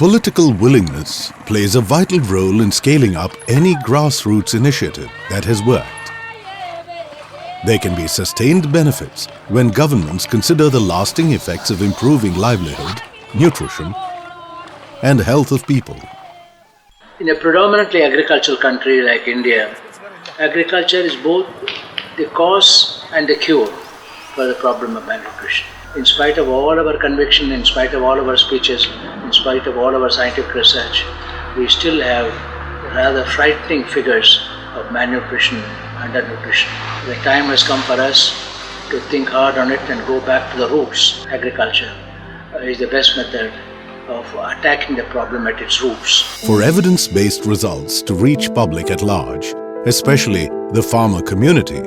Political willingness plays a vital role in scaling up any grassroots initiative that has worked. There can be sustained benefits when governments consider the lasting effects of improving livelihood, nutrition, and health of people. In a predominantly agricultural country like India, agriculture is both the cause and the cure for the problem of malnutrition. In spite of all our conviction, in spite of all of our speeches, in spite of all of our scientific research, we still have rather frightening figures of malnutrition and undernutrition. The time has come for us to think hard on it and go back to the roots. Agriculture is the best method of attacking the problem at its roots. For evidence-based results to reach public at large, especially the farmer community,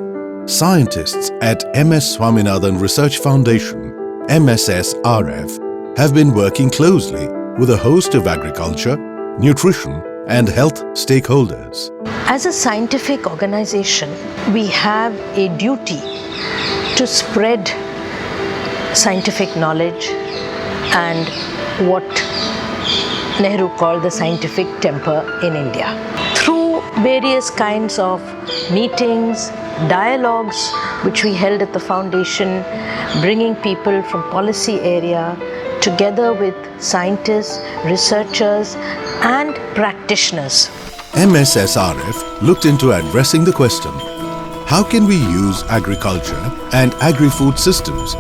scientists at MS Swaminathan Research Foundation, MSSRF, have been working closely with a host of agriculture, nutrition, and health stakeholders. As a scientific organization, we have a duty to spread scientific knowledge and what Nehru called the scientific temper in India. Through various kinds of meetings, dialogues which we held at the foundation, bringing people from policy area together with scientists, researchers and practitioners. MSSRF looked into addressing the question, how can we use agriculture and agri-food systems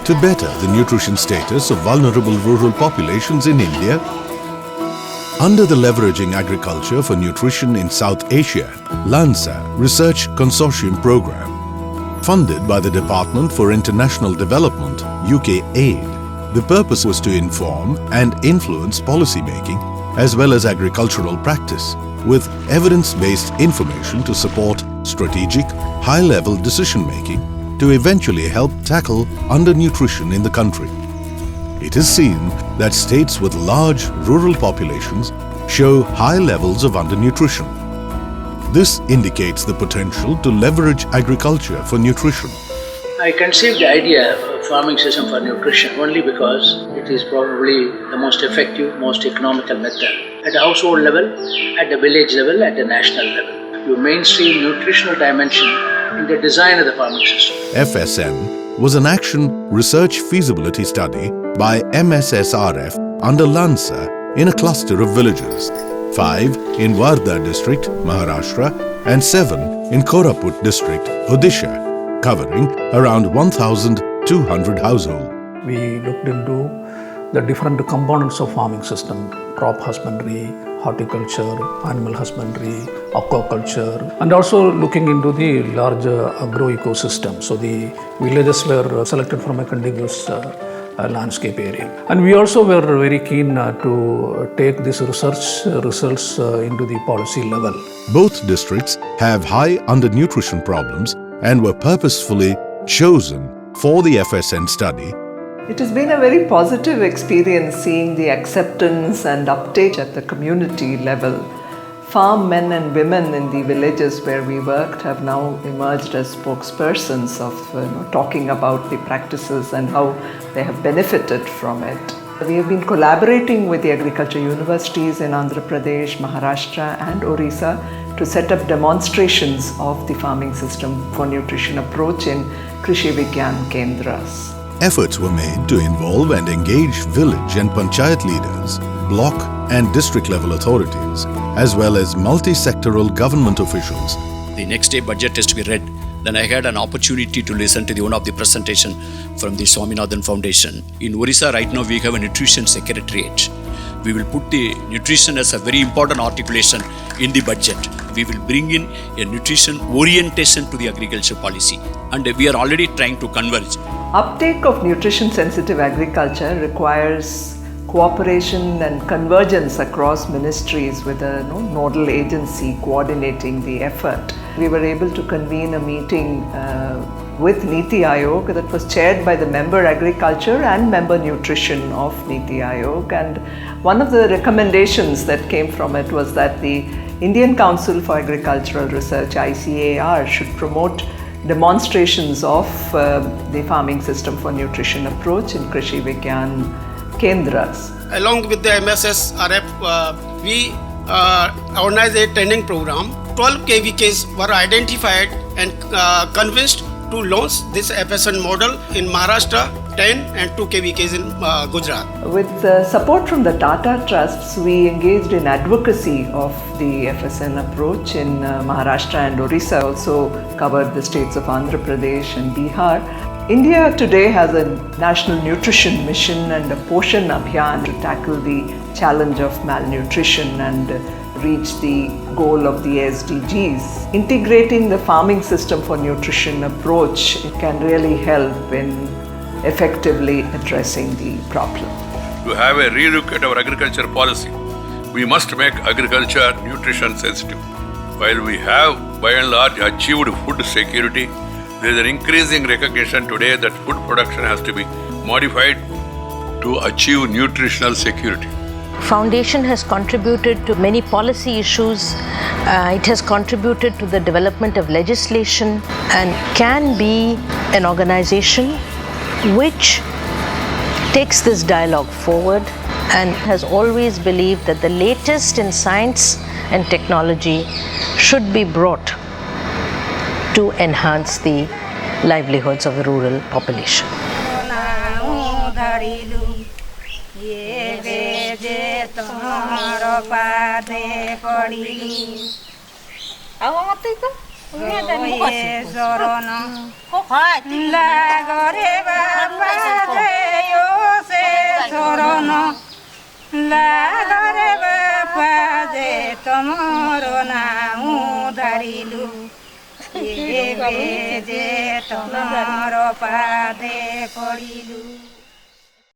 to better the nutrition status of vulnerable rural populations in India? Under the Leveraging Agriculture for Nutrition in South Asia, LANSA Research Consortium Program, funded by the Department for International Development, UK Aid, the purpose was to inform and influence policy making as well as agricultural practice with evidence-based information to support strategic, high-level decision-making to eventually help tackle undernutrition in the country. It is seen that states with large rural populations show high levels of undernutrition. This indicates the potential to leverage agriculture for nutrition. I conceived the idea of a farming system for nutrition only because it is probably the most effective, most economical method at a household level, at the village level, at the national level. You mainstream nutritional dimension in the design of the farming system. FSN was an action research feasibility study by MSSRF under LANSA in a cluster of villages, 5 in Wardha district, Maharashtra, and 7 in Koraput district, Odisha, covering around 1,200 households. We looked into the different components of farming system, crop husbandry, horticulture, animal husbandry, aquaculture, and also looking into the larger agro-ecosystem. So the villages were selected from a contiguous landscape area. And we also were very keen to take this research results into the policy level. Both districts have high undernutrition problems and were purposefully chosen for the FSN study. It has been a very positive experience seeing the acceptance and uptake at the community level. Farm men and women in the villages where we worked have now emerged as spokespersons of talking about the practices and how they have benefited from it. We have been collaborating with the agriculture universities in Andhra Pradesh, Maharashtra and Orissa to set up demonstrations of the farming system for nutrition approach in Krishi Vigyan Kendras. Efforts were made to involve and engage village and panchayat leaders, block and district level authorities, as well as multi-sectoral government officials. The next day budget is to be read. Then I had an opportunity to listen to one of the presentation from the Swaminathan Foundation. In Orissa right now we have a nutrition secretariat. We will put the nutrition as a very important articulation in the budget. We will bring in a nutrition orientation to the agriculture policy, and we are already trying to converge. Uptake of nutrition-sensitive agriculture requires cooperation and convergence across ministries with a nodal agency coordinating the effort. We were able to convene a meeting with Niti Aayog that was chaired by the member agriculture and member nutrition of Niti Aayog, and one of the recommendations that came from it was that the Indian Council for Agricultural Research, ICAR, should promote demonstrations of the farming system for nutrition approach in Krishi Vigyan kendras. Along with the MSSRF, we organized a training program. 12 KVKs were identified and convinced to launch this FSN model in Maharashtra, 10 and 2 KVKs in Gujarat. With support from the Tata Trusts, we engaged in advocacy of the FSN approach in Maharashtra and Orissa, also covered the states of Andhra Pradesh and Bihar. India today has a national nutrition mission and a Poshan Abhiyan to tackle the challenge of malnutrition and reach the goal of the SDGs. Integrating the farming system for nutrition approach can really help in effectively addressing the problem. To have a relook at our agriculture policy, we must make agriculture nutrition sensitive. While we have by and large achieved food security, there is an increasing recognition today that food production has to be modified to achieve nutritional security. Foundation has contributed to many policy issues. It has contributed to the development of legislation and can be an organization which takes this dialogue forward and has always believed that the latest in science and technology should be brought to enhance the livelihoods of the rural population. tomorrow, Padre,